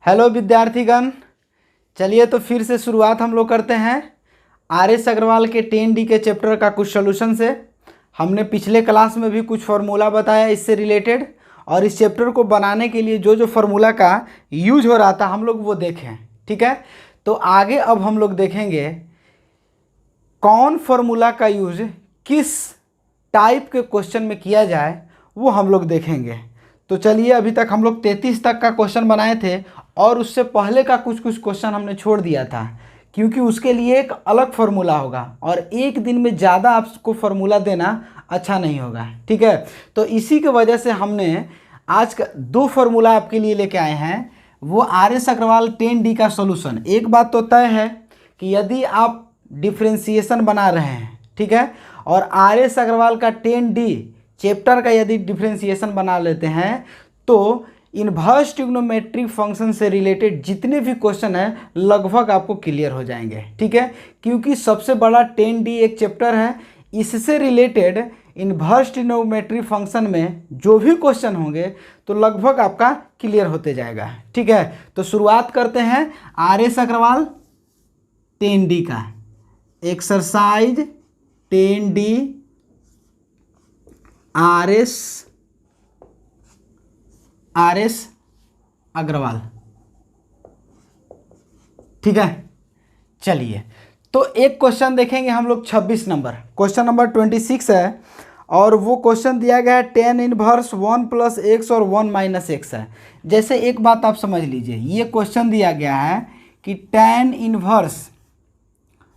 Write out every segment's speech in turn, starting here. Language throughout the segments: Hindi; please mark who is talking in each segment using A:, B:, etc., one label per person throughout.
A: हेलो विद्यार्थीगण, चलिए तो फिर से शुरुआत हम लोग करते हैं आर.एस. अग्रवाल के 10D के चैप्टर का कुछ सॉल्यूशन से। हमने पिछले क्लास में भी कुछ फार्मूला बताया इससे रिलेटेड, और इस चैप्टर को बनाने के लिए जो जो फार्मूला का यूज हो रहा था हम लोग वो देखें। ठीक है, तो आगे अब हम लोग देखेंगे कौन फार्मूला का यूज किस टाइप के क्वेश्चन में किया जाए, वो हम लोग देखेंगे। तो चलिए, अभी तक हम लोग 33 तक का क्वेश्चन बनाए थे और उससे पहले का कुछ क्वेश्चन हमने छोड़ दिया था, क्योंकि उसके लिए एक अलग फार्मूला होगा और एक दिन में ज़्यादा आपको फार्मूला देना अच्छा नहीं होगा। ठीक है, तो इसी के वजह से हमने आज का 2 फार्मूला आपके लिए लेके आए हैं, वो आर.एस. अग्रवाल 10D का सॉल्यूशन। एक बात तो तय है कि यदि आप डिफ्रेंसिएशन बना रहे हैं, ठीक है, और आर.एस. अग्रवाल का 10D चैप्टर का यदि डिफ्रेंसिएशन बना लेते हैं तो इनवर्स ट्रिग्नोमेट्रिक फंक्शन से रिलेटेड जितने भी क्वेश्चन हैं लगभग आपको क्लियर हो जाएंगे। ठीक है, क्योंकि सबसे बड़ा 10D एक चैप्टर है, इससे रिलेटेड इनवर्स ट्रिग्नोमेट्रिक फंक्शन में जो भी क्वेश्चन होंगे तो लगभग आपका क्लियर होते जाएगा। ठीक है, तो शुरुआत करते हैं आर.एस. अग्रवाल 10D का एक्सरसाइज 10D आर.एस. अग्रवाल। ठीक है, चलिए तो एक क्वेश्चन देखेंगे हम लोग 26 नंबर, क्वेश्चन नंबर 26 है, और वो क्वेश्चन दिया गया है tan इनवर्स 1 + x और 1 - x है। जैसे एक बात आप समझ लीजिए, ये क्वेश्चन दिया गया है कि tan इनवर्स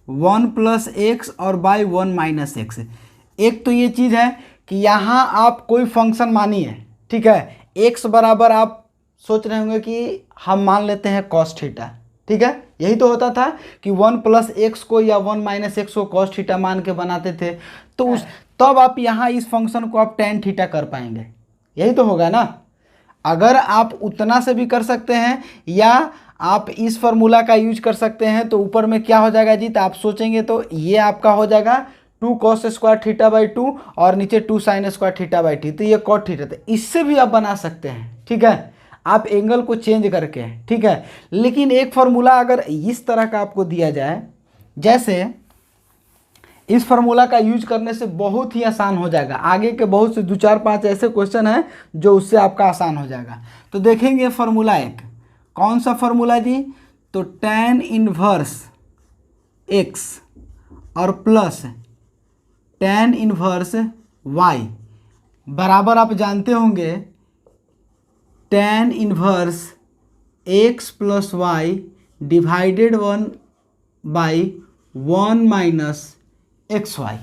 A: 1 + x और बाई 1 - x। एक तो ये चीज़ है कि यहाँ आप कोई फंक्शन मानिए, ठीक है, x बराबर आप सोच रहे होंगे कि हम मान लेते हैं cos थीटा। ठीक है, यही तो होता था कि 1 + x को या 1 - x को cos थीटा मान के बनाते थे, तो तब आप यहाँ इस फंक्शन को आप tan थीटा कर पाएंगे, यही तो होगा ना। अगर आप उतना से भी कर सकते हैं या आप इस फार्मूला का यूज कर सकते हैं, तो ऊपर में क्या हो जाएगा जी, तो आप सोचेंगे तो ये आपका हो जाएगा 2 cos² θ/2 और नीचे 2 sin² θ/t, तो ये cot थीटा। तो इससे भी आप बना सकते हैं, ठीक है, आप एंगल को चेंज करके। ठीक है, लेकिन एक फार्मूला अगर इस तरह का आपको दिया जाए, जैसे इस फार्मूला का यूज करने से बहुत ही आसान हो जाएगा। आगे के बहुत से 2, 4, 5 ऐसे क्वेश्चन हैं जो उससे आपका आसान हो जाएगा। तो देखेंगे फार्मूला एक, कौन सा फार्मूला जी, तो tan इनवर्स x और प्लस tan इनवर्स y बराबर, आप जानते होंगे tan inverse x + y divided 1/1 - xy।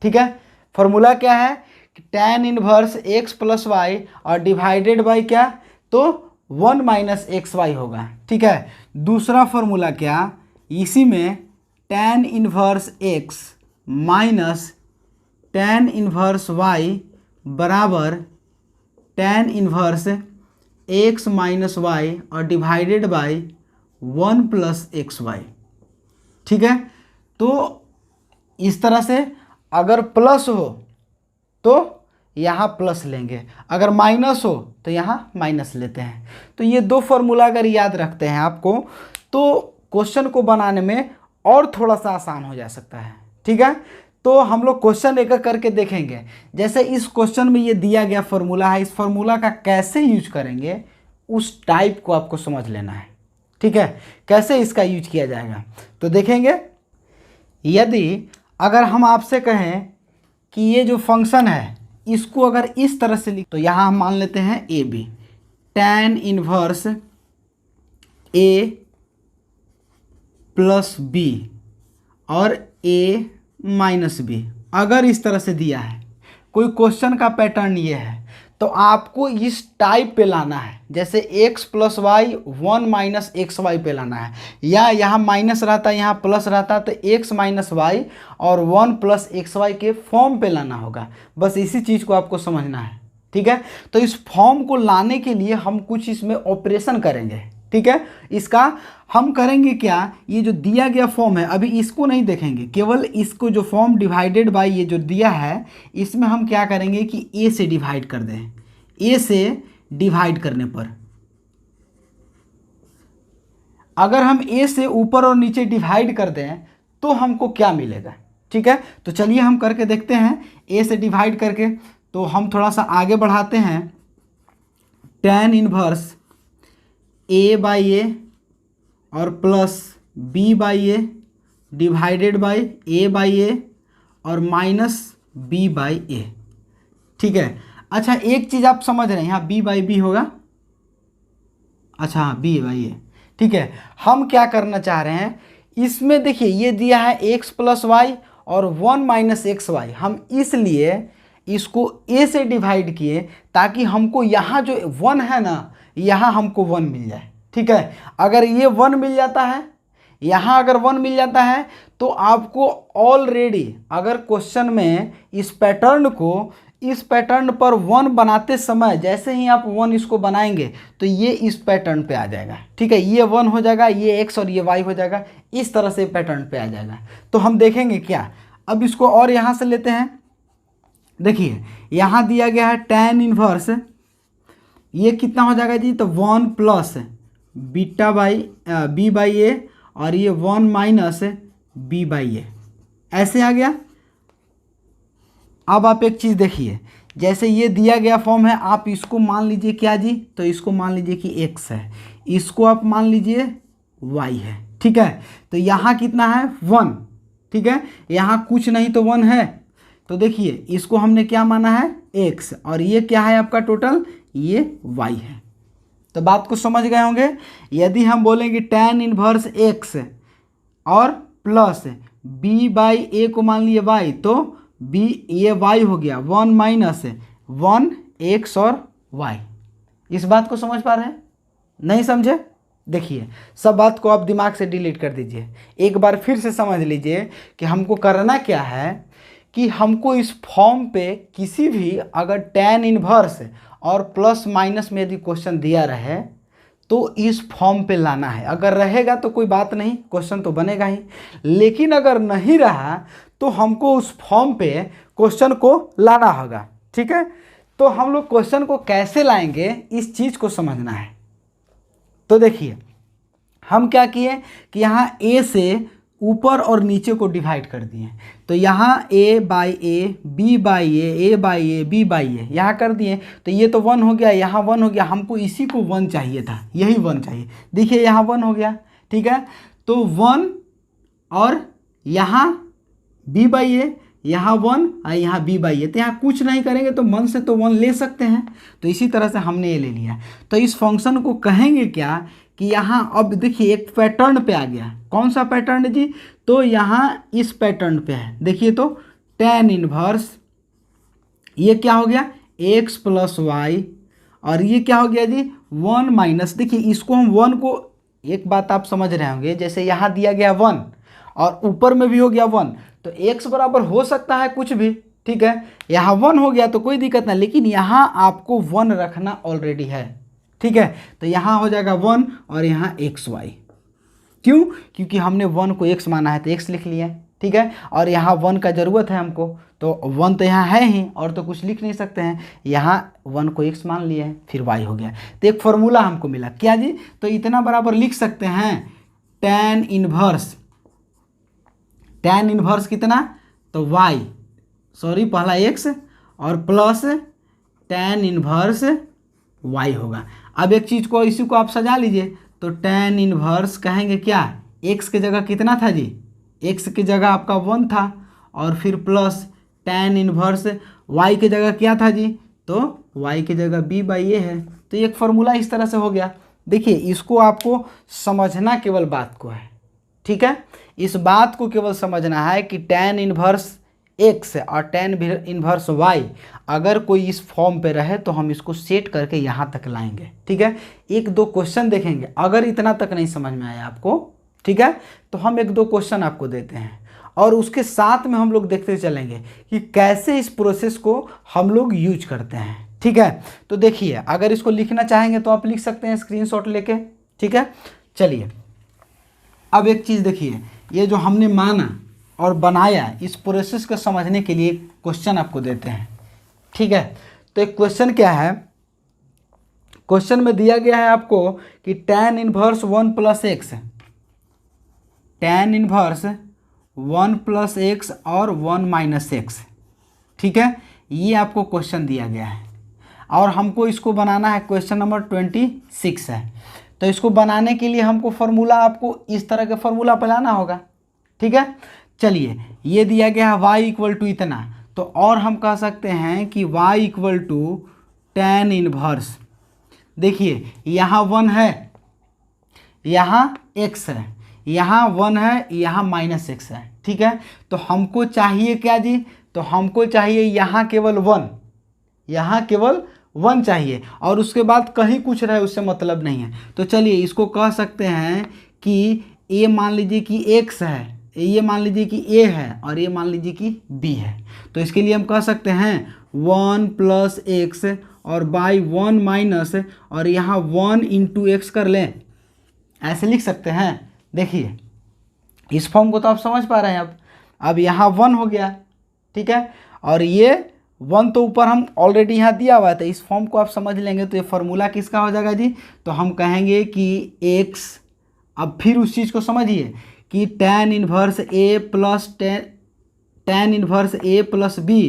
A: ठीक है, फॉर्मूला क्या है कि tan इनवर्स x + y और डिवाइडेड बाई क्या, तो 1 - xy होगा। ठीक है, दूसरा फॉर्मूला क्या, इसी में tan inverse x minus tan inverse y बराबर tan इनवर्स x - y और डिवाइडेड बाई 1 + xy। ठीक है, तो इस तरह से अगर प्लस हो तो यहाँ प्लस लेंगे, अगर माइनस हो तो यहाँ माइनस लेते हैं। तो ये 2 फार्मूला अगर याद रखते हैं आपको, तो क्वेश्चन को बनाने में और थोड़ा सा आसान हो जा सकता है। ठीक है, तो हम लोग क्वेश्चन एक एक करके देखेंगे। जैसे इस क्वेश्चन में ये दिया गया फार्मूला है, इस फार्मूला का कैसे यूज करेंगे उस टाइप को आपको समझ लेना है। ठीक है, कैसे इसका यूज किया जाएगा तो देखेंगे। यदि अगर हम आपसे कहें कि ये जो फंक्शन है इसको अगर इस तरह से लिख, तो यहाँ हम मान लेते हैं A B, tan inverse a + b और a - b। अगर इस तरह से दिया है, कोई क्वेश्चन का पैटर्न ये है, तो आपको इस टाइप पे लाना है, जैसे x + y 1 - xy पे लाना है, या यहाँ माइनस रहता यहाँ प्लस रहता तो x - y और 1 + xy के फॉर्म पे लाना होगा। बस इसी चीज़ को आपको समझना है। ठीक है, तो इस फॉर्म को लाने के लिए हम कुछ इसमें ऑपरेशन करेंगे। ठीक है, इसका हम करेंगे क्या, ये जो दिया गया फॉर्म है अभी इसको नहीं देखेंगे, केवल इसको जो फॉर्म डिवाइडेड बाय ये जो दिया है इसमें हम क्या करेंगे कि a से डिवाइड कर दें। a से डिवाइड करने पर अगर हम ए से ऊपर और नीचे डिवाइड कर दें तो हमको क्या मिलेगा। ठीक है, तो चलिए हम करके देखते हैं ए से डिवाइड करके। तो हम थोड़ा सा आगे बढ़ाते हैं, tan inverse a by a और plus b by a divided by a by a और माइनस बी बाई ए। ठीक है, अच्छा एक चीज़ आप समझ रहे हैं, यहाँ बी बाई बी होगा, अच्छा हाँ बी बाई ए। ठीक है, हम क्या करना चाह रहे हैं, इसमें देखिए ये दिया है x प्लस वाई और 1 माइनस एक्स वाई, हम इसलिए इसको a से डिवाइड किए ताकि हमको यहाँ जो 1 है ना, यहाँ हमको 1 मिल जाए। ठीक है, अगर ये 1 मिल जाता है, यहाँ अगर 1 मिल जाता है तो आपको ऑलरेडी अगर क्वेश्चन में इस पैटर्न पर 1 बनाते समय जैसे ही आप 1 इसको बनाएंगे तो ये इस पैटर्न पे आ जाएगा। ठीक है, ये 1 हो जाएगा, ये x और ये y हो जाएगा, इस तरह से पैटर्न पे आ जाएगा। तो हम देखेंगे क्या, अब इसको और यहाँ से लेते हैं। देखिए यहाँ दिया गया है tan इनवर्स, ये कितना हो जाएगा जी, तो 1 plus beta by b by a और ये 1 माइनस बी बाई ए, ऐसे आ गया। अब आप एक चीज़ देखिए, जैसे ये दिया गया फॉर्म है, आप इसको मान लीजिए क्या जी, तो इसको मान लीजिए कि x है, इसको आप मान लीजिए y है। ठीक है, तो यहाँ कितना है 1। ठीक है, यहाँ कुछ नहीं तो 1 है, तो देखिए इसको हमने क्या माना है x और ये क्या है आपका टोटल, ये y है। तो बात को समझ गए होंगे। यदि हम बोलेंगे tan इनवर्स x और प्लस b बाई ए को मान लिए y, तो b ये y हो गया 1 माइनस 1 x और y। इस बात को समझ पा रहे हैं, नहीं समझे? देखिए सब बात को आप दिमाग से डिलीट कर दीजिए, एक बार फिर से समझ लीजिए कि हमको करना क्या है कि हमको इस फॉर्म पे किसी भी अगर tan इनवर्स और प्लस माइनस में यदि क्वेश्चन दिया रहे तो इस फॉर्म पे लाना है। अगर रहेगा तो कोई बात नहीं, क्वेश्चन तो बनेगा ही, लेकिन अगर नहीं रहा तो हमको उस फॉर्म पे क्वेश्चन को लाना होगा। ठीक है, तो हम लोग क्वेश्चन को कैसे लाएंगे इस चीज़ को समझना है। तो देखिए हम क्या किए कि यहाँ a से ऊपर और नीचे को डिवाइड कर दिए, तो यहाँ a by a, b by a by a, b by a यहाँ कर दिए, तो ये तो 1 हो गया, यहाँ 1 हो गया, हमको इसी को 1 चाहिए था, यही 1 चाहिए। देखिए यहाँ 1 हो गया। ठीक है, तो 1 और यहाँ b बाई ए, यहाँ 1 और यहाँ b बाई ए, तो यहाँ कुछ नहीं करेंगे तो मन से तो 1 ले सकते हैं, तो इसी तरह से हमने ये ले लिया। तो इस फंक्शन को कहेंगे क्या कि यहाँ अब देखिए एक पैटर्न पे आ गया। कौन सा पैटर्न जी, तो यहाँ इस पैटर्न पे है। देखिए तो tan इनवर्स ये क्या हो गया x प्लस वाई और ये क्या हो गया जी 1 माइनस, देखिए इसको हम 1 को, एक बात आप समझ रहे होंगे, जैसे यहाँ दिया गया 1 और ऊपर में भी हो गया 1, तो x बराबर हो सकता है कुछ भी। ठीक है, यहाँ 1 हो गया तो कोई दिक्कत नहीं, लेकिन यहाँ आपको 1 रखना ऑलरेडी है। ठीक है, तो यहाँ हो जाएगा 1 और यहाँ एक्स वाई, क्यों, क्योंकि हमने 1 को x माना है तो x लिख लिया। ठीक है, और यहाँ 1 का ज़रूरत है हमको, तो 1 तो यहाँ है ही और तो कुछ लिख नहीं सकते हैं, यहाँ 1 को x मान लिया है, फिर y हो गया। तो एक फॉर्मूला हमको मिला क्या जी, तो इतना बराबर लिख सकते हैं tan इनवर्स कितना, तो y, सॉरी पहला x और प्लस tan इनवर्स y होगा। अब एक चीज़ को इसी को आप सजा लीजिए, तो tan इनवर्स कहेंगे क्या, x की जगह कितना था जी, x की जगह आपका 1 था और फिर प्लस tan इनवर्स y की जगह क्या था जी, तो y की जगह b बाई ए है। तो एक फार्मूला इस तरह से हो गया। देखिए इसको आपको समझना केवल बात को है। ठीक है, इस बात को केवल समझना है कि tan इनवर्स x और tan इनवर्स y अगर कोई इस फॉर्म पे रहे तो हम इसको सेट करके यहाँ तक लाएंगे। ठीक है, एक दो क्वेश्चन देखेंगे, अगर इतना तक नहीं समझ में आया आपको, ठीक है, तो हम एक दो क्वेश्चन आपको देते हैं और उसके साथ में हम लोग देखते चलेंगे कि कैसे इस प्रोसेस को हम लोग यूज करते हैं। ठीक है, तो देखिए अगर इसको लिखना चाहेंगे तो आप लिख सकते हैं स्क्रीनशॉट लेके। ठीक है, चलिए अब एक चीज़ देखिए, ये जो हमने माना और बनाया, इस प्रोसेस को समझने के लिए क्वेश्चन आपको देते हैं। ठीक है, तो एक क्वेश्चन क्या है, क्वेश्चन में दिया गया है आपको कि tan inverse 1 plus x, tan inverse 1 plus x और 1 माइनस एक्स, ठीक है, ये आपको क्वेश्चन दिया गया है और हमको इसको बनाना है। क्वेश्चन नंबर 26 है, तो इसको बनाने के लिए हमको फार्मूला, आपको इस तरह का फार्मूला बनाना होगा, ठीक है। चलिए, ये दिया गया है y इक्वल टू इतना, तो और हम कह सकते हैं कि y equal to tan inverse, देखिए यहाँ 1 है, यहाँ x है, यहाँ 1 है, यहाँ माइनस एक्स है, ठीक है। तो हमको चाहिए क्या जी, तो हमको चाहिए यहाँ केवल 1, यहाँ केवल 1 चाहिए और उसके बाद कहीं कुछ रहे उससे मतलब नहीं है। तो चलिए इसको कह सकते हैं कि a मान लीजिए कि x है, ये मान लीजिए कि a है और ये मान लीजिए कि b है। तो इसके लिए हम कह सकते हैं 1 प्लस एक्स और बाई 1 माइनस, और यहाँ 1 इंटू एक्स कर लें, ऐसे लिख सकते हैं। देखिए इस फॉर्म को तो आप समझ पा रहे हैं। अब यहाँ 1 हो गया, ठीक है, और ये 1 तो ऊपर हम ऑलरेडी यहाँ दिया हुआ है, तो इस फॉर्म को आप समझ लेंगे तो ये फार्मूला किसका हो जाएगा जी, तो हम कहेंगे कि x, अब फिर उस चीज़ को समझिए कि tan inverse a plus tan inverse a plus b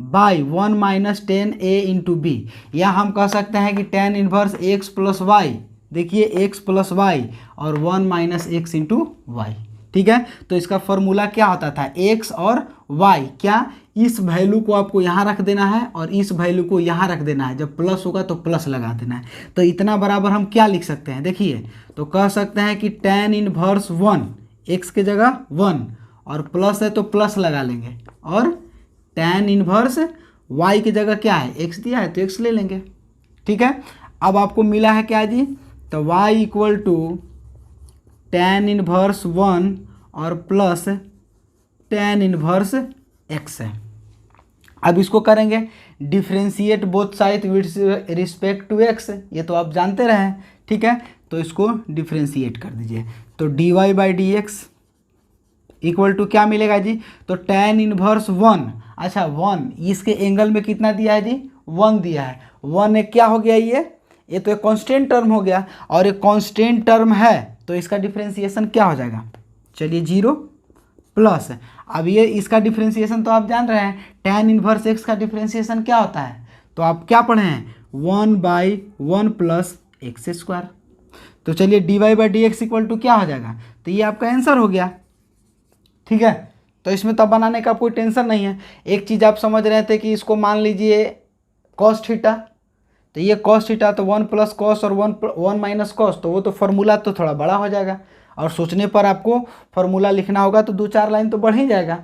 A: by 1 minus tan a into B, या हम कह सकते हैं कि tan inverse x plus Y, देखिए x प्लस वाई और 1 माइनस एक्स इंटू वाई, ठीक है। तो इसका फॉर्मूला क्या होता था, x और y, क्या इस वैल्यू को आपको यहाँ रख देना है और इस वैल्यू को यहाँ रख देना है, जब प्लस होगा तो प्लस लगा देना है। तो इतना बराबर हम क्या लिख सकते हैं, देखिए तो कह सकते हैं कि tan इनवर्स 1, x के जगह 1 और प्लस है तो प्लस लगा लेंगे, और tan इनवर्स y की जगह क्या है, x दिया है तो x ले लेंगे, ठीक है। अब आपको मिला है क्या जी, तो y equal to tan inverse 1 और प्लस tan इनवर्स x है। अब इसको करेंगे differentiate both side with respect to x, ये तो आप जानते रहे, ठीक है। तो इसको डिफ्रेंशिएट कर दीजिए, तो dy by D X equal to क्या मिलेगा जी, तो tan इनवर्स 1, अच्छा 1 इसके एंगल में कितना दिया है जी, 1 दिया है, 1 एक क्या हो गया, ये तो एक कांस्टेंट टर्म हो गया, और एक कांस्टेंट टर्म है तो इसका डिफ्रेंशिएशन क्या हो जाएगा, चलिए 0 प्लस, अब ये इसका डिफ्रेंशिएशन तो आप जान रहे हैं, tan इनवर्स x का डिफ्रेंशिएशन क्या होता है, तो आप क्या पढ़े हैं 1 बाई 1 प्लस एक्स स्क्वायर। तो चलिए D Y by D X equal to क्या हो जाएगा, तो ये आपका आंसर हो गया, ठीक है। तो इसमें तब बनाने का कोई टेंशन नहीं है। एक चीज़ आप समझ रहे थे कि इसको मान लीजिए कॉस थीटा, तो ये कॉस थीटा तो 1 प्लस कॉस और 1 माइनस कॉस, तो वो तो फार्मूला तो थोड़ा बड़ा हो जाएगा और सोचने पर आपको फार्मूला लिखना होगा तो 2-4 लाइन तो बढ़ ही जाएगा।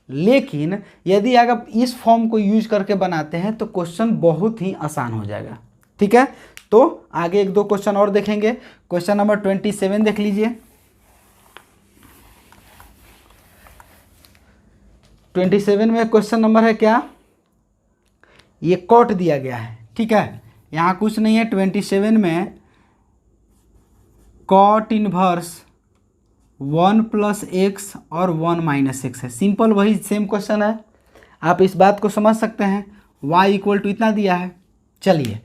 A: लेकिन यदि अगर इस फॉर्म को यूज करके बनाते हैं तो क्वेश्चन बहुत ही आसान हो जाएगा, ठीक है। तो आगे 1-2 क्वेश्चन और देखेंगे। क्वेश्चन नंबर 27 देख लीजिए। 27 में क्वेश्चन नंबर है क्या, ये कॉट दिया गया है, ठीक है, यहाँ कुछ नहीं है। 27 में कॉट इनवर्स 1 प्लस एक्स और 1 माइनस एक्स है, सिंपल वही सेम क्वेश्चन है, आप इस बात को समझ सकते हैं। y इक्वल टू इतना दिया है। चलिए,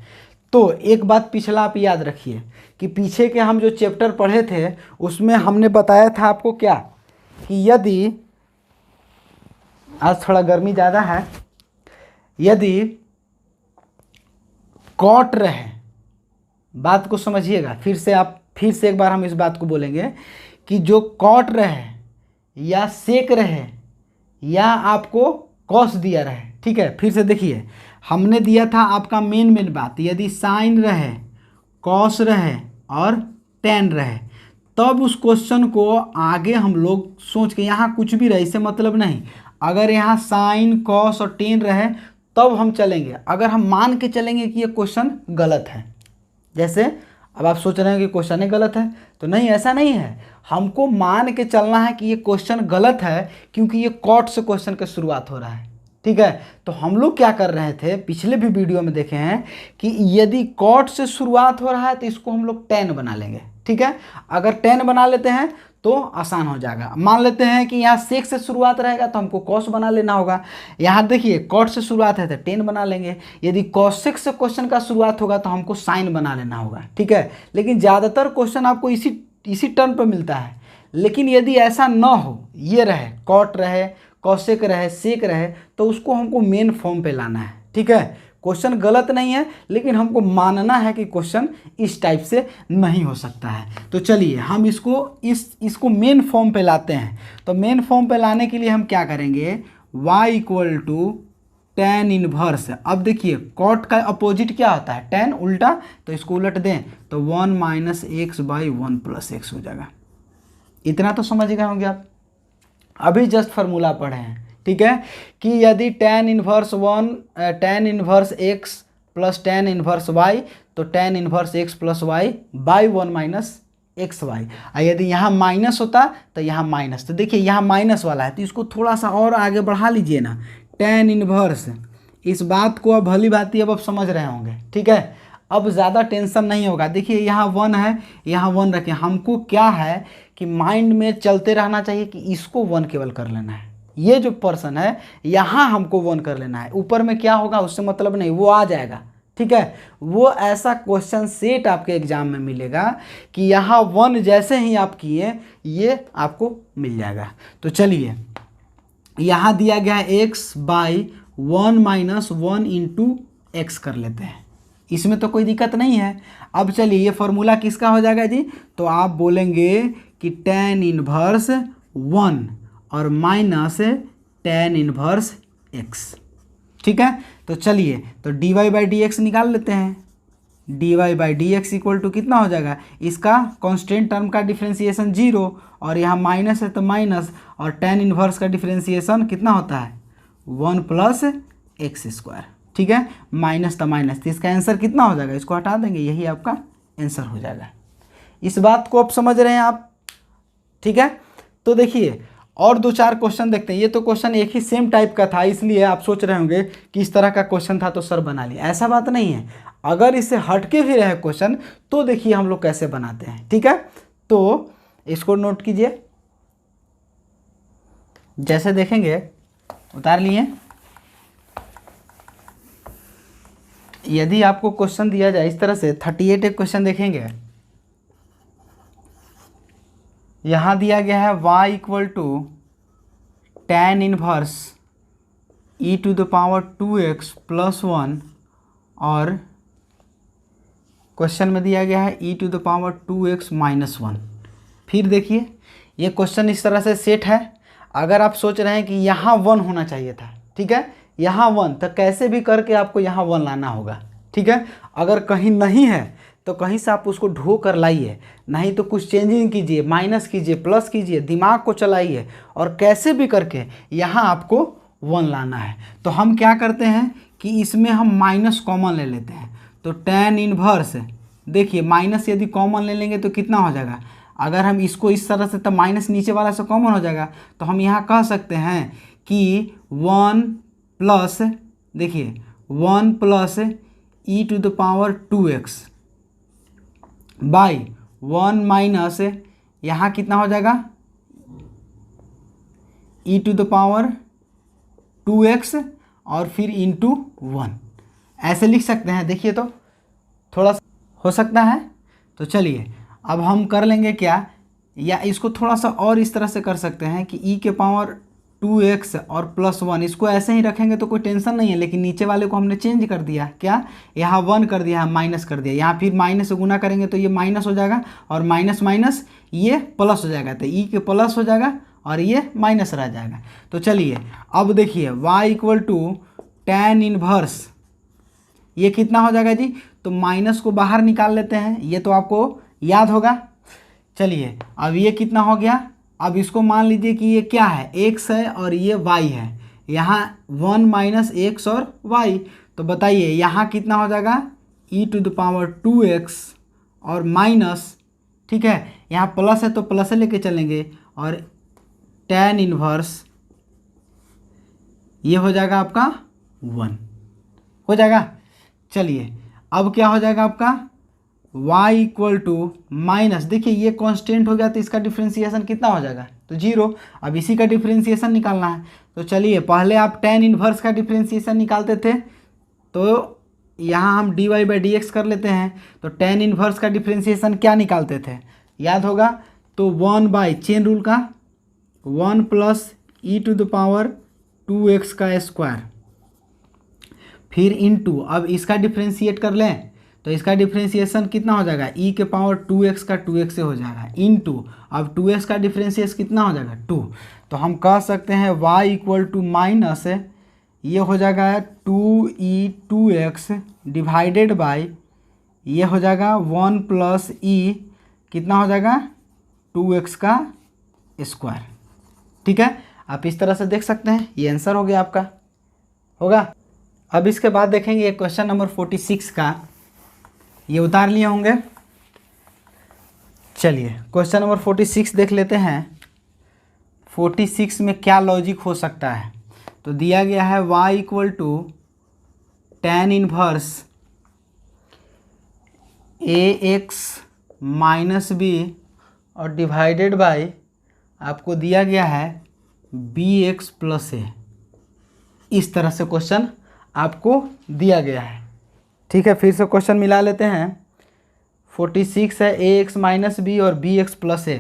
A: तो एक बात पिछला आप याद रखिए कि पीछे के हम जो चैप्टर पढ़े थे उसमें हमने बताया था आपको क्या, कि यदि आज थोड़ा गर्मी ज़्यादा है, यदि कॉट रहे, बात को समझिएगा, फिर से एक बार हम इस बात को बोलेंगे कि जो कॉट रहे या सेक रहे या आपको कॉस दिया रहे, ठीक है। फिर से देखिए, हमने दिया था आपका मेन बात, यदि साइन रहे, कॉस रहे और टेन रहे, तब उस क्वेश्चन को आगे हम लोग सोच के, यहाँ कुछ भी रहे इससे मतलब नहीं, अगर यहाँ साइन कॉस और टेन रहे तब हम चलेंगे। अगर हम मान के चलेंगे कि ये क्वेश्चन गलत है, जैसे अब आप सोच रहे हैं कि क्वेश्चन ही गलत है, तो नहीं, ऐसा नहीं है, हमको मान के चलना है कि ये क्वेश्चन गलत है क्योंकि ये कॉट से क्वेश्चन की शुरुआत हो रहा है, ठीक है। तो हम लोग क्या कर रहे थे, पिछले भी वीडियो में देखे हैं कि यदि कॉट से शुरुआत हो रहा है तो इसको हम लोग टेन बना लेंगे, ठीक ठीक है। अगर टेन बना लेते हैं तो आसान हो जाएगा। मान लेते हैं कि यहाँ सेक से शुरुआत रहेगा तो हमको कॉस बना लेना होगा। यहाँ देखिए कॉट से शुरुआत है तो टेन बना लेंगे। यदि कॉसेक से क्वेश्चन का शुरुआत होगा तो हमको साइन बना लेना होगा, ठीक है। लेकिन ज़्यादातर क्वेश्चन आपको इसी टर्म पर मिलता है। लेकिन यदि ऐसा ना हो, ये रहे कॉट रहे, कॉसेक रहे, सेक रहे, तो उसको हमको मेन फॉर्म पे लाना है, ठीक है। क्वेश्चन गलत नहीं है, लेकिन हमको मानना है कि क्वेश्चन इस टाइप से नहीं हो सकता है। तो चलिए हम इसको मेन फॉर्म पे लाते हैं। तो मेन फॉर्म पे लाने के लिए हम क्या करेंगे, y equal to tan inverse. अब देखिए कॉट का अपोजिट क्या होता है, टेन, उल्टा, तो इसको उलट दें तो 1 minus x by 1 plus x हो जाएगा। इतना तो समझ गए होंगे आप, अभी जस्ट फार्मूला पढ़े हैं, ठीक है। कि यदि tan inverse x plus tan inverse y, तो tan inverse x plus y by 1 minus x y. यदि यहाँ माइनस होता तो यहाँ माइनस, तो देखिए यहाँ माइनस वाला है तो इसको थोड़ा सा और आगे बढ़ा लीजिए ना, टेन इनवर्स। इस बात को अब भली भांति अब समझ रहे होंगे, ठीक है। अब ज़्यादा टेंशन नहीं होगा। देखिए यहाँ 1 है, यहाँ 1 रखें। हमको क्या है कि माइंड में चलते रहना चाहिए कि इसको 1 केवल कर लेना है। ये जो पर्सन है यहाँ हमको 1 कर लेना है, ऊपर में क्या होगा उससे मतलब नहीं, वो आ जाएगा, ठीक है। वो ऐसा क्वेश्चन सेट आपके एग्जाम में मिलेगा कि यहाँ 1 जैसे ही आप किए ये आपको मिल जाएगा। तो चलिए यहाँ दिया गया है x by 1 minus 1 into x कर लेते हैं, इसमें तो कोई दिक्कत नहीं है। अब चलिए ये फॉर्मूला किसका हो जाएगा जी, तो आप बोलेंगे कि टेन इनवर्स 1 और माइनस टेन इनवर्स एक्स, ठीक है। तो चलिए तो D Y by D X निकाल लेते हैं। D Y by D X equal to कितना हो जाएगा, इसका कांस्टेंट टर्म का डिफ्रेंसिएशन 0 और यहाँ माइनस है तो माइनस, और टेन इनवर्स का डिफ्रेंसिएशन कितना होता है 1 प्लस एक्स स्क्वायर, ठीक है। माइनस तो माइनस, तो इसका आंसर कितना हो जाएगा, इसको हटा देंगे, यही आपका आंसर हो जाएगा। इस बात को आप समझ रहे हैं आप, ठीक है। तो देखिए और 2-4 क्वेश्चन देखते हैं। ये तो क्वेश्चन एक ही सेम टाइप का था, इसलिए आप सोच रहे होंगे कि इस तरह का क्वेश्चन था तो सर बना लिया, ऐसा बात नहीं है। अगर इससे हटके भी रहे क्वेश्चन तो देखिए हम लोग कैसे बनाते हैं, ठीक है। तो इसको नोट कीजिए, जैसे देखेंगे, उतार लिए। यदि आपको क्वेश्चन दिया जाए इस तरह से, 38 एक क्वेश्चन देखेंगे, यहाँ दिया गया है y equal to tan inverse e to the power 2x plus 1, और क्वेश्चन में दिया गया है e to the power 2x minus 1। फिर देखिए ये क्वेश्चन इस तरह से सेट है। अगर आप सोच रहे हैं कि यहाँ 1 होना चाहिए था, ठीक है, यहाँ 1, तो कैसे भी करके आपको यहाँ 1 लाना होगा, ठीक है। अगर कहीं नहीं है तो कहीं से आप उसको ढो कर लाइए, नहीं तो कुछ चेंजिंग कीजिए, माइनस कीजिए, प्लस कीजिए, दिमाग को चलाइए, और कैसे भी करके यहाँ आपको 1 लाना है। तो हम क्या करते हैं कि इसमें हम माइनस कॉमन ले लेते हैं। तो टेन इनवर्स, देखिए माइनस यदि कॉमन ले लेंगे तो कितना हो जाएगा, अगर हम इसको इस तरह से, तो माइनस नीचे वाला से कॉमन हो जाएगा, तो हम यहाँ कह सकते हैं कि 1 प्लस, देखिए 1 plus e to the power 2x by 1 minus, यहाँ कितना हो जाएगा e to the power 2x और फिर इंटू 1, ऐसे लिख सकते हैं। देखिए तो थोड़ा सा हो सकता है। तो चलिए अब हम कर लेंगे क्या, या इसको थोड़ा सा और इस तरह से कर सकते हैं कि e के पावर 2x और प्लस 1, इसको ऐसे ही रखेंगे तो कोई टेंशन नहीं है। लेकिन नीचे वाले को हमने चेंज कर दिया, क्या, यहाँ 1 कर दिया, माइनस कर दिया, यहाँ फिर माइनस से गुना करेंगे तो ये माइनस हो जाएगा, और माइनस माइनस ये प्लस हो जाएगा, तो e के प्लस हो जाएगा और ये माइनस रह जाएगा। तो चलिए अब देखिए y equal to tan inverse, ये कितना हो जाएगा जी, तो माइनस को बाहर निकाल लेते हैं, ये तो आपको याद होगा। चलिए अब ये कितना हो गया, अब इसको मान लीजिए कि ये क्या है, x है और ये y है, यहाँ 1 माइनस एक्स और y, तो बताइए यहाँ कितना हो जाएगा e to the power 2x और माइनस, ठीक है, यहाँ प्लस है तो प्लस से लेके चलेंगे, और टेन इनवर्स ये हो जाएगा आपका 1 हो जाएगा। चलिए अब क्या हो जाएगा आपका y इक्वल टू माइनस, देखिए ये कांस्टेंट हो गया तो इसका डिफ्रेंसिएशन कितना हो जाएगा, तो 0। अब इसी का डिफ्रेंसिएशन निकालना है, तो चलिए पहले आप tan इनवर्स का डिफ्रेंसिएशन निकालते थे, तो यहाँ हम dy/dx कर लेते हैं। तो tan इनवर्स का डिफ्रेंसिएशन क्या निकालते थे, याद होगा, तो 1 चेन रूल का 1 प्लस e⁻² का स्क्वायर, फिर इनटू, अब इसका डिफ्रेंशिएट कर लें तो इसका डिफ्रेंशिएशन कितना हो जाएगा, e⁻² का 2x से हो जाएगा, इनटू अब 2x का डिफ्रेंशिएशन कितना हो जाएगा 2। तो हम कह सकते हैं y इक्वल टू माइनस ये हो जाएगा 2e2x डिवाइडेड बाय ये हो जाएगा 1 प्लस e कितना हो जाएगा 2x का स्क्वायर। ठीक है, आप इस तरह से देख सकते हैं, ये आंसर हो गया आपका, होगा। अब इसके बाद देखेंगे क्वेश्चन नंबर 46 का, ये उतार लिए होंगे। चलिए क्वेश्चन नंबर 46 देख लेते हैं। 46 में क्या लॉजिक हो सकता है, तो दिया गया है y equal to tan inverse ax minus b और डिवाइडेड बाय आपको दिया गया है bx प्लस a। इस तरह से क्वेश्चन आपको दिया गया है। ठीक है, फिर से क्वेश्चन मिला लेते हैं। 46 है ax माइनस बी और bx प्लस a।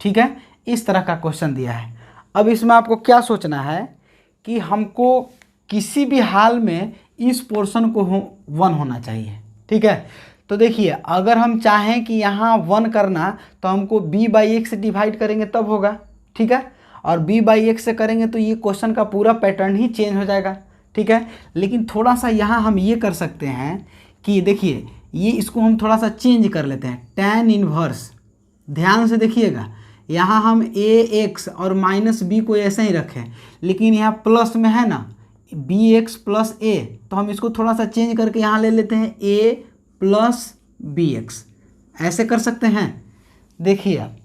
A: ठीक है, इस तरह का क्वेश्चन दिया है। अब इसमें आपको क्या सोचना है कि हमको किसी भी हाल में इस पोर्शन को 1 होना चाहिए। ठीक है, तो देखिए अगर हम चाहें कि यहाँ 1 करना तो हमको b/x से डिवाइड करेंगे तब होगा। ठीक है, और b/x से करेंगे तो ये क्वेश्चन का पूरा पैटर्न ही चेंज हो जाएगा। ठीक है, लेकिन थोड़ा सा यहाँ हम ये कर सकते हैं कि देखिए ये इसको हम थोड़ा सा चेंज कर लेते हैं। tan इनवर्स, ध्यान से देखिएगा, यहाँ हम ax और माइनस b को ऐसे ही रखें, लेकिन यहाँ प्लस में है ना bx प्लस a, तो हम इसको थोड़ा सा चेंज करके यहाँ ले लेते हैं a प्लस bx, ऐसे कर सकते हैं। देखिए आप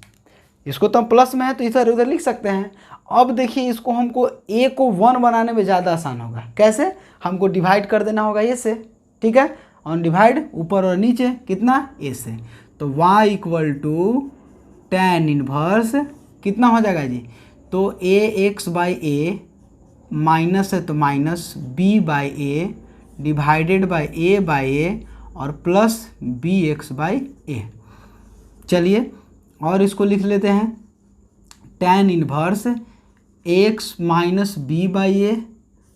A: इसको तो हम प्लस में है तो इधर उधर लिख सकते हैं। अब देखिए इसको हमको a को 1 बनाने में ज़्यादा आसान होगा। कैसे, हमको डिवाइड कर देना होगा a से। ठीक है, ऑन डिवाइड ऊपर और नीचे कितना a से, तो y equal to tan inverse कितना हो जाएगा जी, तो ax/a माइनस है तो minus b/a divided by a/a और प्लस bx/a। चलिए और इसको लिख लेते हैं tan inverse x minus b/a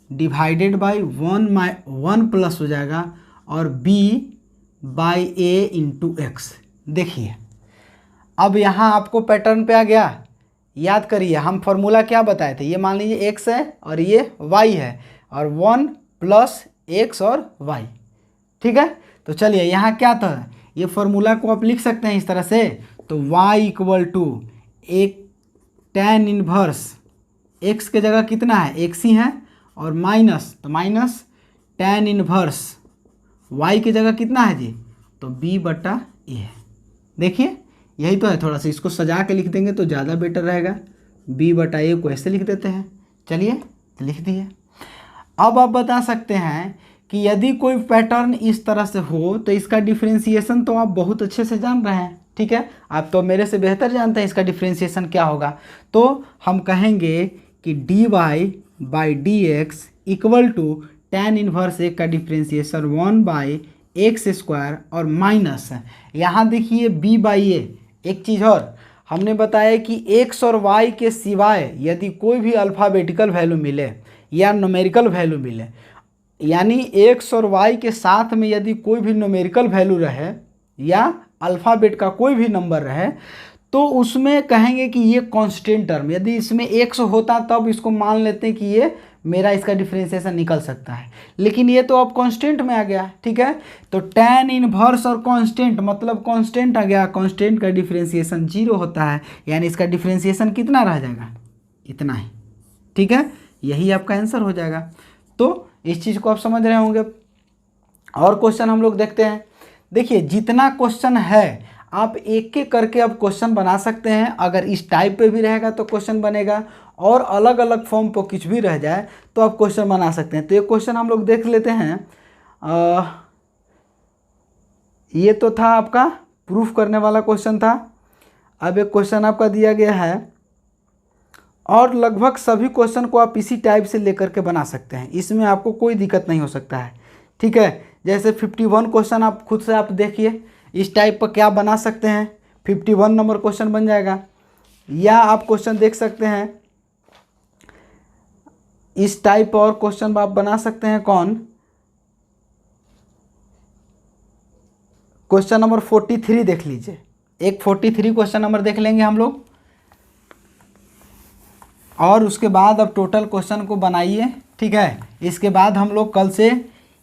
A: divided by 1 plus हो जाएगा और b/a इंटू x। देखिए अब यहाँ आपको पैटर्न पे आ गया। याद करिए हम फॉर्मूला क्या बताए थे, ये मान लीजिए x है और ये y है और 1 प्लस x और y। ठीक है, तो चलिए यहाँ क्या था, ये फॉर्मूला को आप लिख सकते हैं इस तरह से, तो y इक्वल टू एक tan इनवर्स x के जगह कितना है x ही है और माइनस, तो माइनस tan इनवर्स y के जगह कितना है जी, तो b/a है। देखिए यही तो है, थोड़ा सा इसको सजा के लिख देंगे तो ज़्यादा बेटर रहेगा। b/a को ऐसे लिख देते हैं। चलिए तो लिख दिए। अब आप बता सकते हैं कि यदि कोई पैटर्न इस तरह से हो तो इसका डिफ्रेंसिएशन तो आप बहुत अच्छे से जान रहे हैं। ठीक है, आप तो मेरे से बेहतर जानते हैं इसका डिफ्रेंसिएशन क्या होगा। तो हम कहेंगे कि dy/dx equal to tan inverse a का डिफ्रेंसिएशन 1/x² और माइनस, यहाँ देखिए b/a। एक चीज़ और हमने बताया कि x और y के सिवाय यदि कोई भी अल्फ़ाबेटिकल वैल्यू मिले या न्यूमेरिकल वैल्यू मिले, यानी x और y के साथ में यदि कोई भी न्यूमेरिकल वैल्यू रहे या अल्फ़ाबेट का कोई भी नंबर रहे, तो उसमें कहेंगे कि ये कांस्टेंट टर्म, यदि इसमें x होता तब इसको मान लेते हैं कि ये मेरा इसका डिफ्रेंसिएशन निकल सकता है, लेकिन ये तो अब कांस्टेंट में आ गया। ठीक है, तो tan इनवर्स और कांस्टेंट मतलब कांस्टेंट आ गया, कांस्टेंट का डिफ्रेंसिएशन 0 होता है, यानी इसका डिफ्रेंसिएशन कितना रह जाएगा, इतना ही। ठीक है, यही आपका आंसर हो जाएगा। तो इस चीज़ को आप समझ रहे होंगे। और क्वेश्चन हम लोग देखते हैं। देखिए जितना क्वेश्चन है आप एक एक करके अब क्वेश्चन बना सकते हैं। अगर इस टाइप पे भी रहेगा तो क्वेश्चन बनेगा, और अलग अलग फॉर्म पर कुछ भी रह जाए तो आप क्वेश्चन बना सकते हैं। तो एक क्वेश्चन हम लोग देख लेते हैं। ये तो था आपका प्रूफ करने वाला क्वेश्चन था। अब एक क्वेश्चन आपका दिया गया है, और लगभग सभी क्वेश्चन को आप इसी टाइप से लेकर के बना सकते हैं, इसमें आपको कोई दिक्कत नहीं हो सकता है। ठीक है, जैसे 51 क्वेश्चन आप खुद से आप देखिए इस टाइप पर क्या बना सकते हैं, 51 नंबर क्वेश्चन बन जाएगा। या आप क्वेश्चन देख सकते हैं इस टाइप और क्वेश्चन आप बना सकते हैं। कौन? क्वेश्चन नंबर 43 देख लीजिए, एक 43 क्वेश्चन नंबर देख लेंगे हम लोग, और उसके बाद अब टोटल क्वेश्चन को बनाइए। ठीक है, इसके बाद हम लोग कल से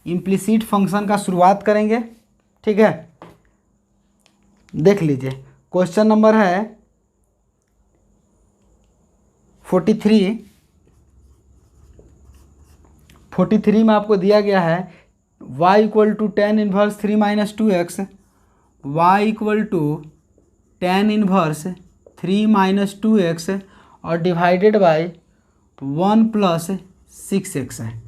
A: इम्प्लिसिट फंक्शन का शुरुआत करेंगे। ठीक है, देख लीजिए क्वेश्चन नंबर है 43 में आपको दिया गया है y equal to tan inverse 3 minus 2x, y equal to tan inverse 3 minus 2x और डिवाइडेड बाय 1 प्लस 6x है।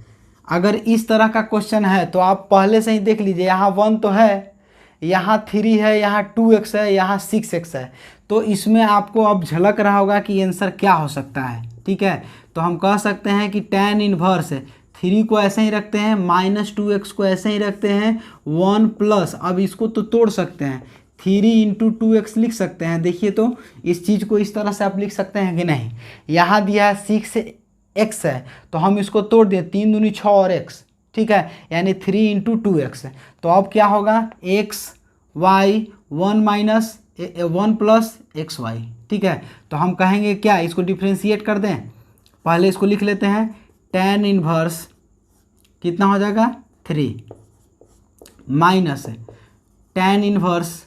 A: अगर इस तरह का क्वेश्चन है तो आप पहले से ही देख लीजिए, यहाँ 1 तो है, यहाँ 3 है, यहाँ 2x है, यहाँ 6x है, तो इसमें आपको अब झलक रहा होगा कि आंसर क्या हो सकता है। ठीक है, तो हम कह सकते हैं कि tan इनवर्स 3 को ऐसे ही रखते हैं, माइनस 2x को ऐसे ही रखते हैं, 1 प्लस, अब इसको तो तोड़ सकते हैं, 3 इंटू 2x लिख सकते हैं। देखिए तो इस चीज़ को इस तरह से आप लिख सकते हैं कि नहीं। यहाँ दिया है 6x है, तो हम इसको तोड़ दें, 3 दूनी 6 और x, ठीक है, यानी 3 इंटू 2x। तो अब क्या होगा, x y 1 minus 1 plus X Y. ठीक है, तो हम कहेंगे क्या, इसको डिफ्रेंशिएट कर दें, पहले इसको लिख लेते हैं, tan इनवर्स कितना हो जाएगा 3 माइनस tan इनवर्स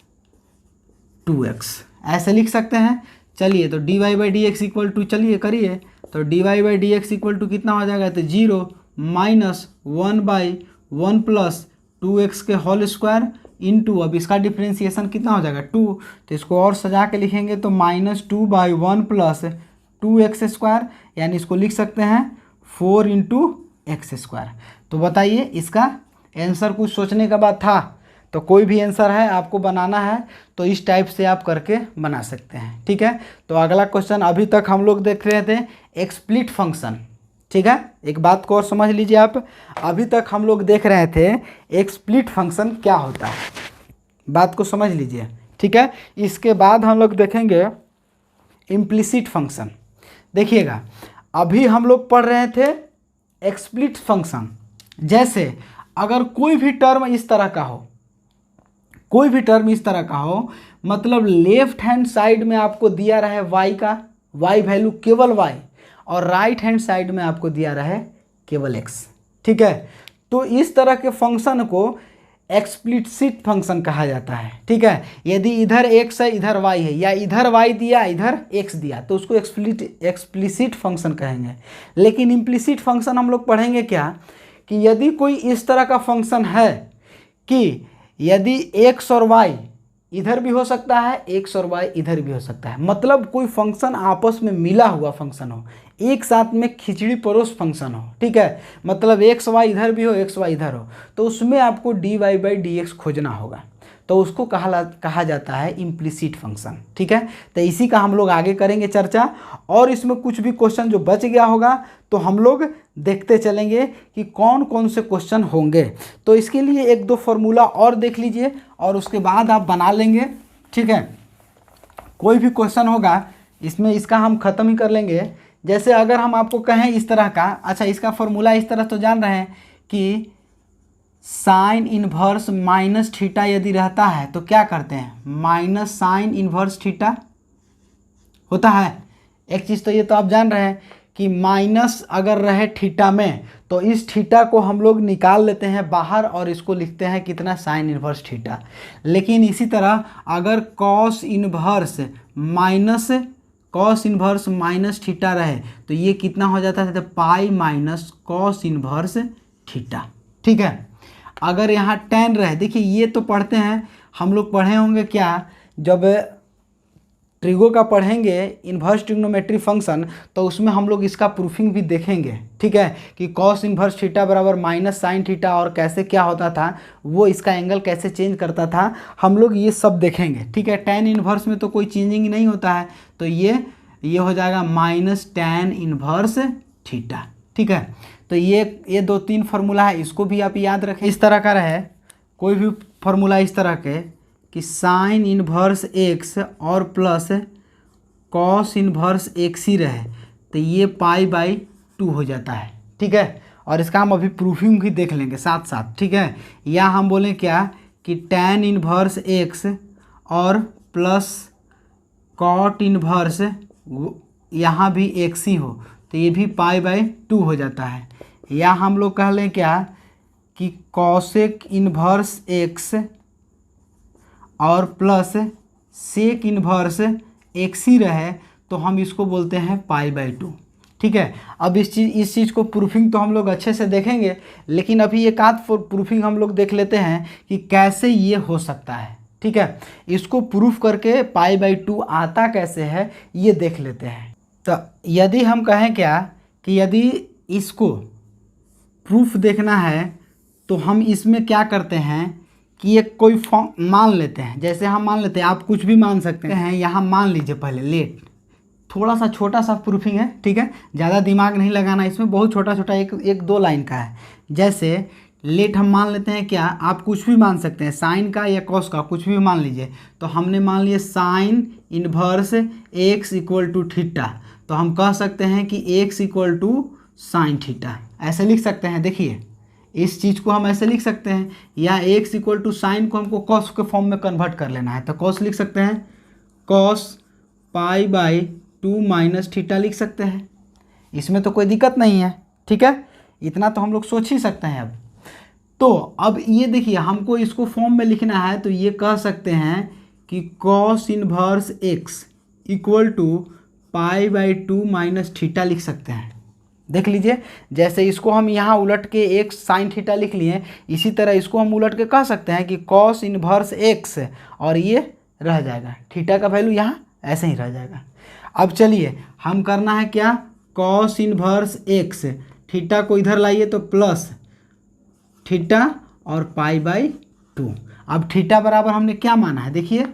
A: 2x, ऐसे लिख सकते हैं। चलिए तो dy by D X equal to, चलिए करिए, तो dy by D X equal to कितना हो जाएगा, तो 0 माइनस 1 बाई 1 प्लस 2x के होल स्क्वायर इंटू, अब इसका डिफ्रेंशिएशन कितना हो जाएगा 2, तो इसको और सजा के लिखेंगे तो minus 2 by 1 plus 2x square, यानी इसको लिख सकते हैं 4 इंटू एक्स स्क्वायर। तो बताइए इसका आंसर कुछ सोचने का बात था, तो कोई भी आंसर है आपको बनाना है तो इस टाइप से आप करके बना सकते हैं। ठीक है, तो अगला क्वेश्चन, अभी तक हम लोग देख रहे थे एक्सप्लिट फंक्शन। ठीक है, एक बात को और समझ लीजिए आप, अभी तक हम लोग देख रहे थे एक्सप्लिट फंक्शन क्या होता है, बात को समझ लीजिए। ठीक है, इसके बाद हम लोग देखेंगे इम्प्लिसिट फंक्शन। देखिएगा, अभी हम लोग पढ़ रहे थे एक्सप्लिट फंक्शन, जैसे अगर कोई भी टर्म इस तरह का हो, कोई भी टर्म इस तरह का हो, मतलब लेफ्ट हैंड साइड में आपको दिया रहा है y का, y वैल्यू केवल y, और राइट हैंड साइड में आपको दिया रहा है केवल x। ठीक है, तो इस तरह के फंक्शन को एक्सप्लिसिट फंक्शन कहा जाता है। ठीक है, यदि इधर x है इधर y है, या इधर y दिया इधर x दिया, तो उसको एक्सप्लिसिट फंक्शन कहेंगे। लेकिन इम्प्लिसिट फंक्शन हम लोग पढ़ेंगे क्या, कि यदि कोई इस तरह का फंक्शन है कि यदि x और y इधर भी हो सकता है, x और y इधर भी हो सकता है, मतलब कोई फंक्शन आपस में मिला हुआ फंक्शन हो, एक साथ में खिचड़ी परोस फंक्शन हो। ठीक है, मतलब एक्स वाई इधर भी हो एक्स वाई इधर हो, तो उसमें आपको D Y by D X खोजना होगा, तो उसको कहा जाता है इम्प्लिसिट फंक्शन। ठीक है, तो इसी का हम लोग आगे करेंगे चर्चा, और इसमें कुछ भी क्वेश्चन जो बच गया होगा तो हम लोग देखते चलेंगे कि कौन कौन से क्वेश्चन होंगे। तो इसके लिए एक दो फॉर्मूला और देख लीजिए और उसके बाद आप बना लेंगे। ठीक है, कोई भी क्वेश्चन होगा इसमें इसका हम ख़त्म ही कर लेंगे। जैसे अगर हम आपको कहें इस तरह का, अच्छा इसका फॉर्मूला इस तरह तो जान रहे हैं कि साइन इन्वर्स माइनस थीटा यदि रहता है तो क्या करते हैं, माइनस साइन इन्वर्स थीटा होता है। एक चीज़ तो ये तो आप जान रहे हैं कि माइनस अगर रहे थीटा में तो इस थीटा को हम लोग निकाल लेते हैं बाहर और इसको लिखते हैं कितना, साइन इन्वर्स थीटा। लेकिन इसी तरह अगर कॉस इन्वर्स माइनस थीटा रहे तो ये कितना हो जाता है, तो pi minus cos inverse theta. ठीक है, अगर यहाँ tan रहे, देखिए ये तो पढ़ते हैं हम लोग, पढ़े होंगे क्या, जब ट्रिगो का पढ़ेंगे इन्वर्स ट्रिग्नोमेट्री फंक्शन, तो उसमें हम लोग इसका प्रूफिंग भी देखेंगे, ठीक है, कि कॉस इन्वर्स थीटा बराबर माइनस साइन थीटा और कैसे क्या होता था, वो इसका एंगल कैसे चेंज करता था, हम लोग ये सब देखेंगे, ठीक है। टैन इन्वर्स में तो कोई चेंजिंग नहीं होता है, तो ये हो जाएगा माइनस टैन इन्वर्स थीटा, ठीक है। तो ये 2-3 फार्मूला है, इसको भी आप याद रखें। इस तरह का रहे कोई भी फार्मूला इस तरह के कि साइन इन्वर्स एक्स और प्लस कॉस इन्वर्स एक्स ही रहे, तो ये पाई/2 हो जाता है, ठीक है। और इसका हम अभी प्रूफिंग भी देख लेंगे साथ साथ, ठीक है। या हम बोलें क्या कि टैन इन्वर्स एक्स और प्लस कॉट इन्वर्स यहाँ भी एक्स ही हो, तो ये भी पाई/2 हो जाता है। या हम लोग कह लें क्या कि कॉसेक इन्वर्स एक्स और प्लस सेक इन्वर्स एक्स ही रहे, तो हम इसको बोलते हैं पाई/2, ठीक है। अब इस चीज़ को प्रूफिंग तो हम लोग अच्छे से देखेंगे, लेकिन अभी एक आध प्रूफिंग हम लोग देख लेते हैं कि कैसे ये हो सकता है, ठीक है। इसको प्रूफ करके पाई/2 आता कैसे है ये देख लेते हैं। तो यदि हम कहें क्या कि यदि इसको प्रूफ देखना है, तो हम इसमें क्या करते हैं कि एक कोई फॉर्म मान लेते हैं। जैसे हम मान लेते हैं, आप कुछ भी मान सकते हैं, यहाँ मान लीजिए पहले लेट, थोड़ा सा छोटा सा प्रूफिंग है, ठीक है, ज़्यादा दिमाग नहीं लगाना इसमें, बहुत छोटा छोटा एक दो लाइन का है। जैसे लेट हम मान लेते हैं क्या, आप कुछ भी मान सकते हैं, साइन का या कॉस का कुछ भी मान लीजिए। तो हमने मान लिया sine inverse x equal to theta, तो हम कह सकते हैं कि X equal to sine theta, ऐसे लिख सकते हैं। देखिए इस चीज़ को हम ऐसे लिख सकते हैं, या एक्स इक्वल टू साइन को हमको कॉस के फॉर्म में कन्वर्ट कर लेना है, तो कॉस लिख सकते हैं, कॉस पाई/2 माइनस थीटा लिख सकते हैं। इसमें तो कोई दिक्कत नहीं है, ठीक है, इतना तो हम लोग सोच ही सकते हैं। तो अब ये देखिए हमको इसको फॉर्म में लिखना है, तो ये कह सकते हैं कि cos inverse x equal to पाई/2 माइनस थीटा लिख सकते हैं। देख लीजिए, जैसे इसको हम यहाँ उलट के एक्स साइन थीटा लिख लिए, इसी तरह इसको हम उलट के कह सकते हैं कि कॉस इन्वर्स एक्स, और ये रह जाएगा थीटा का वैल्यू यहाँ ऐसे ही रह जाएगा। अब चलिए हम करना है क्या, कॉस इन्वर्स एक्स, थीटा को इधर लाइए तो प्लस थीटा और पाई/2। अब थीटा बराबर हमने क्या माना है, देखिए,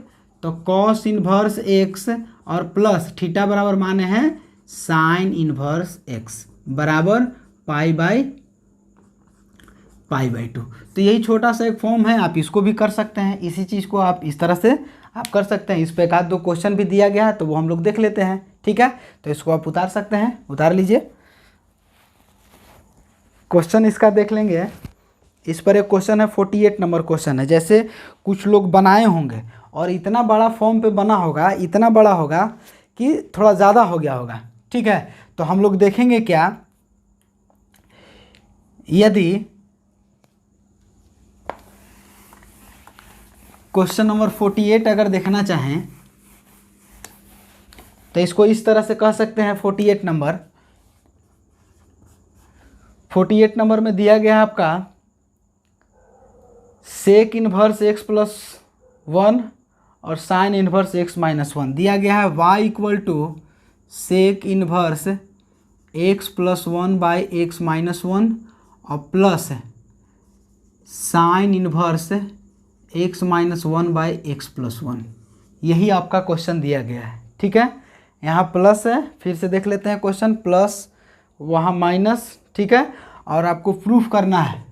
A: तो कॉस इन्वर्स एक्स और प्लस थीटा बराबर माने हैं साइन इन्वर्स एक्स बराबर पाई/2। तो यही छोटा सा एक फॉर्म है, आप इसको भी कर सकते हैं। इसी चीज़ को आप इस तरह से आप कर सकते हैं। इस पे एक आध दो क्वेश्चन भी दिया गया है, तो वो हम लोग देख लेते हैं, ठीक है। तो इसको आप उतार सकते हैं, उतार लीजिए, क्वेश्चन इसका देख लेंगे। इस पर एक क्वेश्चन है, 48 नंबर क्वेश्चन है। जैसे कुछ लोग बनाए होंगे और इतना बड़ा फॉर्म पे बना होगा, इतना बड़ा होगा कि थोड़ा ज़्यादा हो गया होगा, ठीक है। तो हम लोग देखेंगे क्या, यदि क्वेश्चन नंबर 48 अगर देखना चाहें, तो इसको इस तरह से कह सकते हैं। 48 नंबर में दिया गया है आपका सेक इन्वर्स एक्स प्लस 1 और साइन इन्वर्स एक्स माइनस 1 दिया गया है। y equal to sec inverse X plus 1 by X minus 1 और plus sine inverse X minus 1 by X plus 1। यही आपका क्वेश्चन दिया गया है, ठीक है। यहाँ प्लस है, फिर से देख लेते हैं क्वेश्चन, प्लस वहाँ माइनस, ठीक है। और आपको प्रूफ करना है,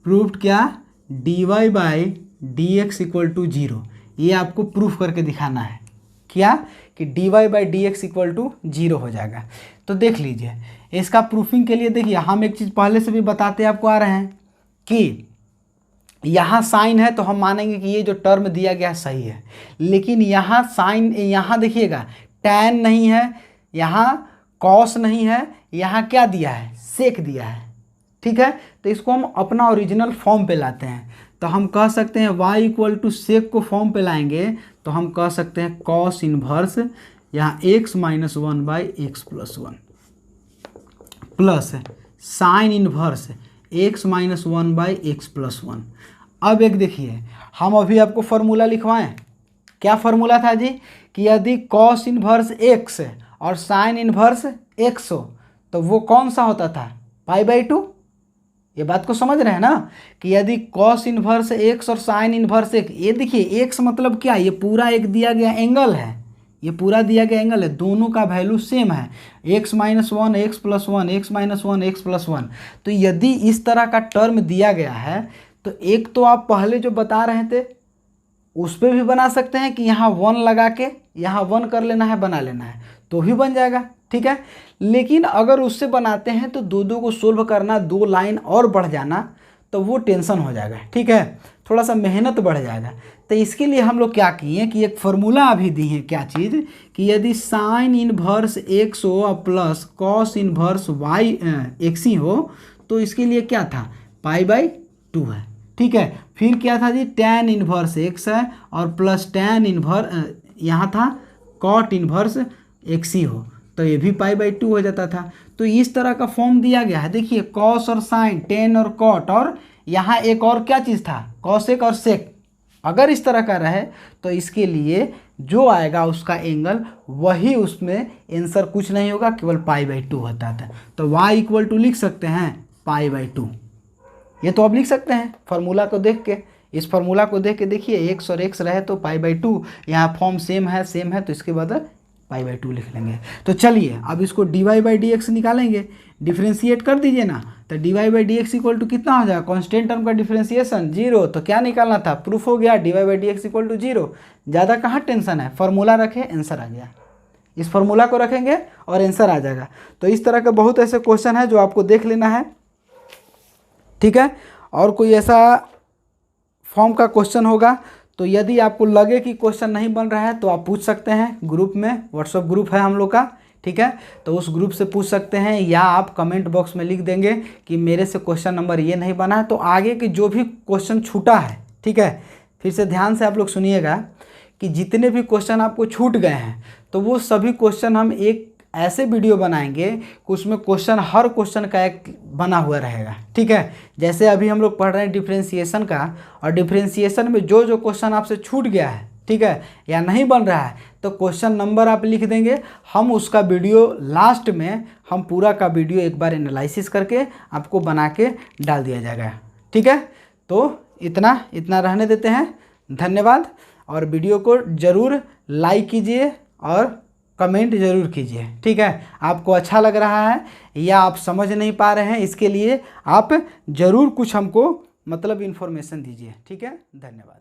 A: प्रूफ्ड क्या, dy/dx इक्वल टू 0। ये आपको प्रूफ करके दिखाना है क्या, कि dy/dx इक्वल टू 0 हो जाएगा। तो देख लीजिए इसका प्रूफिंग के लिए, देखिए हम एक चीज़ पहले से भी बताते आपको आ रहे हैं कि यहाँ साइन है तो हम मानेंगे कि ये जो टर्म दिया गया सही है, लेकिन यहाँ साइन, यहाँ देखिएगा टैन नहीं है, यहाँ कॉस नहीं है, यहाँ क्या दिया है, सेक दिया है, ठीक है। तो इसको हम अपना ओरिजिनल फॉर्म पे लाते हैं, तो हम कह सकते हैं y इक्वल टू सेक को फॉर्म पे लाएंगे, तो हम कह सकते हैं कॉस इन्वर्स यहाँ x minus 1 by X plus 1 plus sine inverse x minus 1 by X plus 1। अब एक देखिए, हम अभी आपको फॉर्मूला लिखवाएं, क्या फॉर्मूला था जी कि यदि कॉस इन्वर्स एक्स और साइन इन्वर्स एक्स हो तो वो कौन सा होता था, π/2। ये बात को समझ रहे हैं ना कि यदि कॉस इन्वर्स एक्स और साइन इन्वर्स एक्स, ये देखिए एक्स मतलब क्या, ये पूरा एक दिया गया एंगल है, ये पूरा दिया गया एंगल है, दोनों का वैल्यू सेम है, x-1 x+1 x-1 x+1। तो यदि इस तरह का टर्म दिया गया है तो एक तो आप पहले जो बता रहे थे उस पर भी बना सकते हैं कि यहाँ 1 लगा के यहाँ 1 कर लेना है, बना लेना है तो भी बन जाएगा, ठीक है। लेकिन अगर उससे बनाते हैं तो दो को सोल्व करना, 2 लाइन और बढ़ जाना, तो वो टेंशन हो जाएगा, ठीक है, थोड़ा सा मेहनत बढ़ जाएगा। तो इसके लिए हम लोग क्या किए कि एक फार्मूला अभी दी है, क्या चीज़ कि यदि साइन इन्वर्स एक्स हो plus cos inverse y x ही हो तो इसके लिए क्या था, π/2 है, ठीक है। फिर क्या था जी, tan इन्वर्स एक्स है और प्लस tan इन्वर्स यहाँ था कॉट इन्वर्स एक्स ही हो तो ये भी π/2 हो जाता था। तो इस तरह का फॉर्म दिया गया है, देखिए कॉस और साइन, tan और कॉट, और यहाँ एक और क्या चीज़ था, कॉसेक और सेक। अगर इस तरह का रहे तो इसके लिए जो आएगा उसका एंगल वही, उसमें आंसर कुछ नहीं होगा, केवल π/2 होता था। तो y = लिख सकते हैं π/2, ये तो आप लिख सकते हैं फार्मूला को देख के। इस फार्मूला को देख के देखिए x और x रहे तो π/2, यहाँ फॉर्म सेम है तो इसके बाद π/2 लिख लेंगे। तो चलिए अब इसको dy/dx निकालेंगे, डिफ्रेंशिएट कर दीजिए ना। तो dy/dx = कितना हो जाएगा, कांस्टेंट टर्म का डिफ्रेंशिएशन 0, तो क्या निकालना था, प्रूफ हो गया, dy/dx = 0। ज़्यादा कहाँ टेंशन है, फार्मूला रखें आंसर आ गया, इस फार्मूला को रखेंगे और आंसर आ जाएगा। तो इस तरह के बहुत ऐसे क्वेश्चन है जो आपको देख लेना है, ठीक है। और कोई ऐसा फॉर्म का क्वेश्चन होगा तो यदि आपको लगे कि क्वेश्चन नहीं बन रहा है तो आप पूछ सकते हैं ग्रुप में, व्हाट्सएप ग्रुप है हम लोग का, ठीक है। तो उस ग्रुप से पूछ सकते हैं या आप कमेंट बॉक्स में लिख देंगे कि मेरे से क्वेश्चन नंबर ये नहीं बना है। तो आगे के जो भी क्वेश्चन छूटा है, ठीक है, फिर से ध्यान से आप लोग सुनिएगा कि जितने भी क्वेश्चन आपको छूट गए हैं तो वो सभी क्वेश्चन हम एक ऐसे वीडियो बनाएंगे कि उसमें क्वेश्चन, हर क्वेश्चन का एक बना हुआ रहेगा, ठीक है। जैसे अभी हम लोग पढ़ रहे हैं डिफ्रेंशिएशन का, और डिफ्रेंशिएशन में जो जो क्वेश्चन आपसे छूट गया है, ठीक है, या नहीं बन रहा है, तो क्वेश्चन नंबर आप लिख देंगे, हम उसका वीडियो लास्ट में, हम पूरा का वीडियो एक बार एनालिसिस करके आपको बना के डाल दिया जाएगा, ठीक है। तो इतना रहने देते हैं, धन्यवाद। और वीडियो को ज़रूर लाइक कीजिए और कमेंट ज़रूर कीजिए, ठीक है। आपको अच्छा लग रहा है या आप समझ नहीं पा रहे हैं, इसके लिए आप ज़रूर कुछ हमको मतलब इन्फॉर्मेशन दीजिए, ठीक है। धन्यवाद।